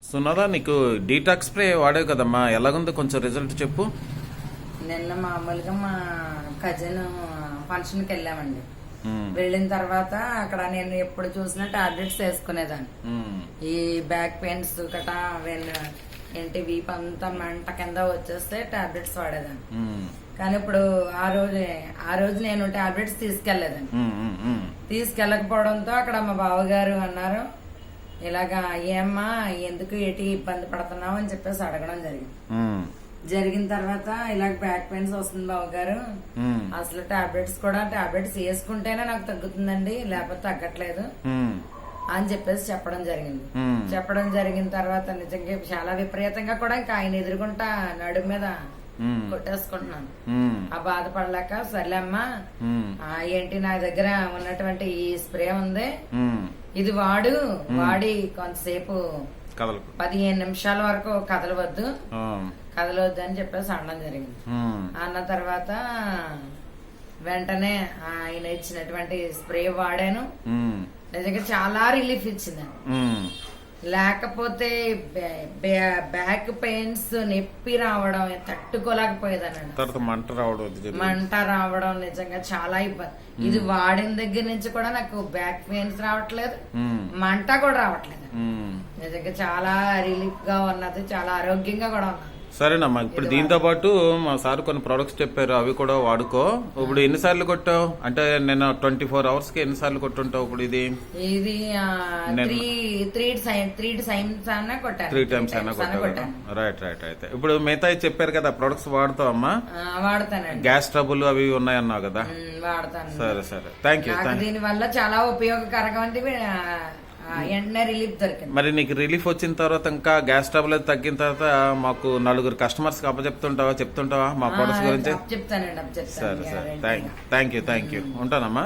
సునాదా, నీకు detox spray వాడేవి కదమ్మా, ఎలాగుందో కొంచెం రిజల్ట్ చెప్పు. నిన్న మామూలుగా మా కజిన్ ఫంక్షన్కి వెళ్ళామండి. వెళ్ళిన తర్వాత అక్కడ నేను ఎప్పుడు చూసినా టాబ్లెట్స్ వేసుకునేదాన్ని. ఈ బ్యాక్ పెయిన్స్ గటా ఏంటి వీప్ అంతా మంట కింద వచ్చేస్తే టాబ్లెట్స్ వాడేదాన్ని. కానీ ఇప్పుడు ఆ రోజు నేను టాబ్లెట్స్ తీసుకెళ్లేదాన్ని. తీసుకెళ్లకపోవడంతో అక్కడ మా బావగారు అన్నారు, ఇలాగా ఏమ్మా ఎందుకు ఏటి ఇబ్బంది పడుతున్నావు అని చెప్పేసి అడగడం జరిగిన తర్వాత ఇలాగ బ్యాక్ పెయిన్స్ వస్తుంది బావగారు, అసలు టాబ్లెట్స్ వేసుకుంటేనే నాకు తగ్గుతుందండి, లేకపోతే తగ్గట్లేదు అని చెప్పేసి చెప్పడం జరిగిన తర్వాత నిజంగా చాలా విపరీతంగా కూడా ఇంకా ఆయన ఎదుర్కొంటా నడుము మీద కొట్టేసుకుంటున్నాను. ఆ బాధపడలేక సర్లేమ్మా ఏంటి నా దగ్గర ఉన్నటువంటి ఈ స్ప్రే ఉంది, ఇది వాడి కొంతసేపు 15 నిమిషాల వరకు కదలవద్దు అని చెప్పేసి అనడం జరిగింది. అన్న తర్వాత వెంటనే ఆయన ఇచ్చినటువంటి స్ప్రే వాడాను. నిజంగా చాలా రిలీఫ్ ఇచ్చింది. లేకపోతే బ్యాక్ పెయిన్స్ నొప్పి రావడం తట్టుకోలేకపోయేదాన్ని. మంట రావడం నిజంగా చాలా ఇబ్బంది. ఇది వాడిన దగ్గర నుంచి కూడా నాకు బ్యాక్ పెయిన్స్ రావట్లేదు, మంట కూడా రావట్లేదు. నిజంగా చాలా రిలీఫ్ గా ఉన్నది, చాలా ఆరోగ్యంగా కూడా ఉన్నది. సరేనమ్మా, ఇప్పుడు దీంతో పాటు మా సార్ కొన్ని ప్రొడక్ట్స్ చెప్పారు, అవి కూడా వాడుకో. ఇప్పుడు ఎన్నిసార్లు కొట్టావు అంటే నేను 24 hours కి ఎన్నిసార్లు కొట్టుంటావు? ఇప్పుడు ఇది 3 times అయినా కొట్టాను. రైట్. అయితే ఇప్పుడు మిగతా చెప్పారు కదా ప్రొడక్ట్స్ వాడుతావు అమ్మా? వాడతానండి. గ్యాస్ ట్రబుల్ అవి ఉన్నాయన్నావు కదా? వాడతాను. సరే థ్యాంక్ యూ. దీని వల్ల చాలా ఉపయోగకరంగా వెంటనే రిలీఫ్ దొరికింది. మరి నీకు రిలీఫ్ వచ్చిన తర్వాత ఇంకా గ్యాస్ ట్రబుల్ అది తగ్గిన తర్వాత మాకు 4 customers కి చెప్తుంటావా మా ప్రొడక్ట్స్ గురించి? చెప్తానండి. సరే థ్యాంక్ యూ ఉంటానమ్మా.